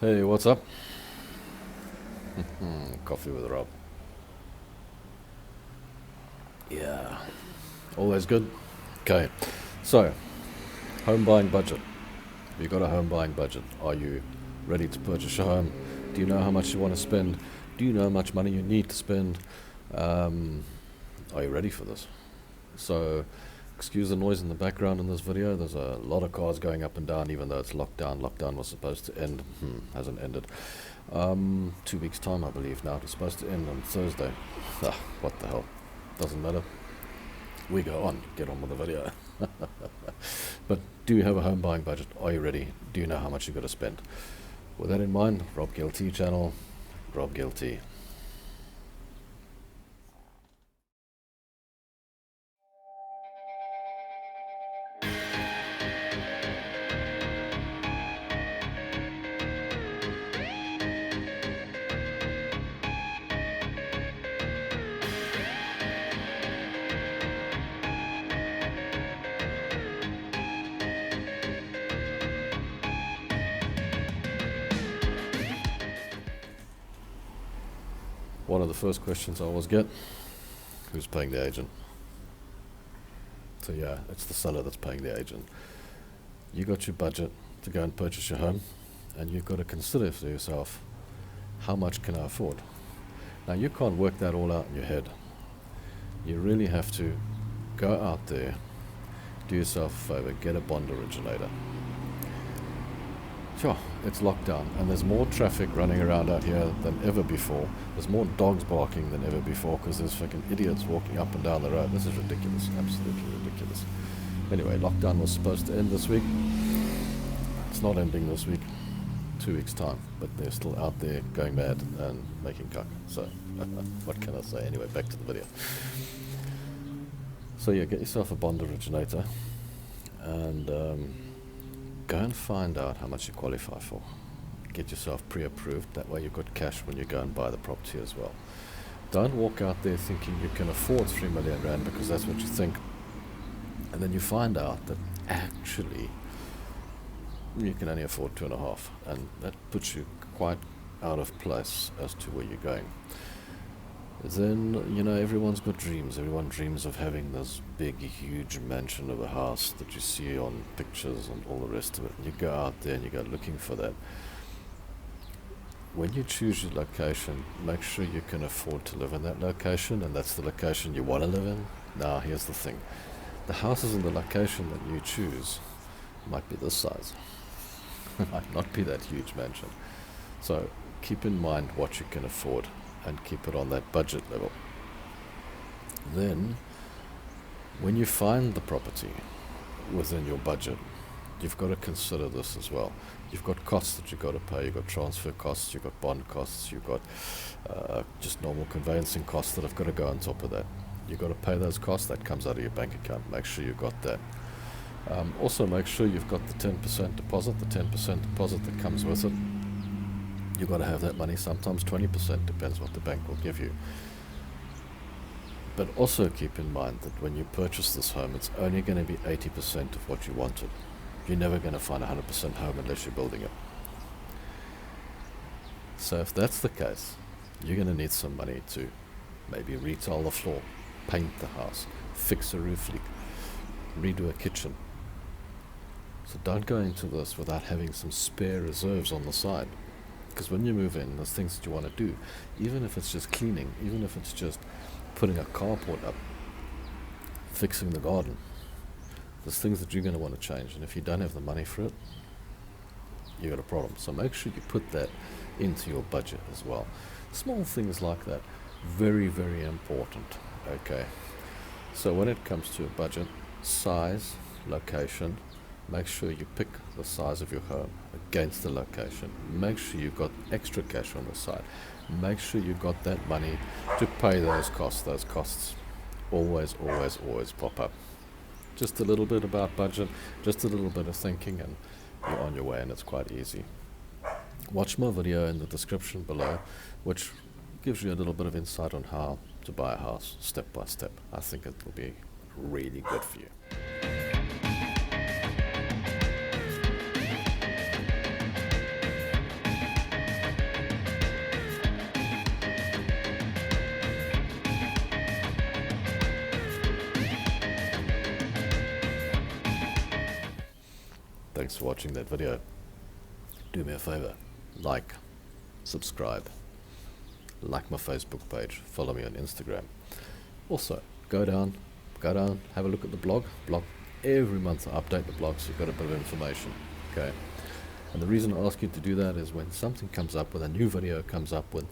Hey, what's up? Coffee with Rob. Yeah, always good. Okay, so home buying budget. Have you got a home buying budget? Are you ready to purchase a home? Do you know how much you want to spend? Do you know how much money you need to spend? Um, are you ready for this? So, excuse the noise in the background in this video. There's a lot of cars going up and down, even though it's lockdown. Lockdown was supposed to end, hasn't ended. 2 weeks time, I believe now. It's supposed to end on Thursday. What the hell? Doesn't matter. We go on. Get on with the video. But do you have a home buying budget? Are you ready? Do you know how much you've got to spend? With that in mind, Rob GillT channel, Rob GillT. One of the first questions I always get, who's paying the agent? So yeah, it's the seller that's paying the agent. You got your budget to go and purchase your home, and you've got to consider to yourself, how much can I afford? Now you can't work that all out in your head. You really have to go out there, do yourself a favor, get a bond originator. Sure, it's lockdown, and there's more traffic running around out here than ever before. There's more dogs barking than ever before because there's fucking idiots walking up and down the road. This is ridiculous, absolutely ridiculous. Anyway, lockdown was supposed to end this week. It's not ending this week, 2 weeks time, but they're still out there going mad and making cuck. So, what can I say? Anyway, back to the video. So yeah, get yourself a bond originator and go and find out how much you qualify for. Get yourself pre-approved. That way you've got cash when you go and buy the property as well. Don't walk out there thinking you can afford 3 million rand because that's what you think. And then you find out that actually you can only afford 2.5, and that puts you quite out of place as to where you're going. Then, everyone's got dreams. Everyone dreams of having this big, huge mansion of a house that you see on pictures and all the rest of it. And you go out there and you go looking for that. When you choose your location, make sure you can afford to live in that location, and that's the location you want to live in. Now, here's the thing. The houses in the location that you choose might be this size. Might not be that huge mansion. So keep in mind what you can afford and keep it on that budget level. Then, when you find the property within your budget, you've got to consider this as well. You've got costs that you've got to pay. You've got transfer costs, you've got bond costs, you've got just normal conveyancing costs that have got to go on top of that. You've got to pay those costs. That comes out of your bank account. Make sure you've got that. Also, make sure you've got the 10% deposit, that comes with it. You've got to have that money, sometimes 20%, depends what the bank will give you. But also keep in mind that when you purchase this home, it's only going to be 80% of what you wanted. You're never going to find 100% home unless you're building it. So if that's the case, you're going to need some money to maybe retile the floor, paint the house, fix a roof leak, redo a kitchen. So don't go into this without having some spare reserves on the side. Because when you move in, there's things that you want to do, even if it's just cleaning, even if it's just putting a carport up, fixing the garden. There's things that you're going to want to change, and if you don't have the money for it, you've got a problem. So make sure you put that into your budget as well. Small things like that, very, very important. Okay. So when it comes to a budget, size, location, make sure you pick the size of your home against the location. Make sure you've got extra cash on the side. Make sure you've got that money to pay those costs. Those costs always, always, always pop up. Just a little bit about budget, just a little bit of thinking, and you're on your way, and it's quite easy. Watch my video in the description below, which gives you a little bit of insight on how to buy a house step by step. I think it will be really good for you. thanks for watching that video. Do me a favor, like, subscribe, like my Facebook page, follow me on Instagram. Also, go down, have a look at the blog. Every month I update the blog, so you've got a bit of information, okay? And the reason I ask you to do that is when something comes up, when a new video comes up, when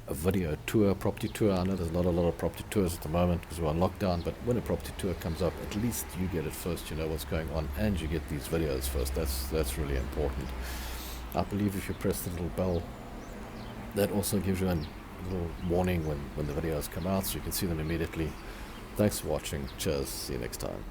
a video tour, property tour, I know there's not a lot of property tours at the moment because we're on lockdown, but when a property tour comes up, at least you get it first, you know what's going on, and you get these videos first. That's really important. I believe if you press the little bell, that also gives you a little warning when the videos come out, so you can see them immediately. Thanks for watching. Cheers. See you next time.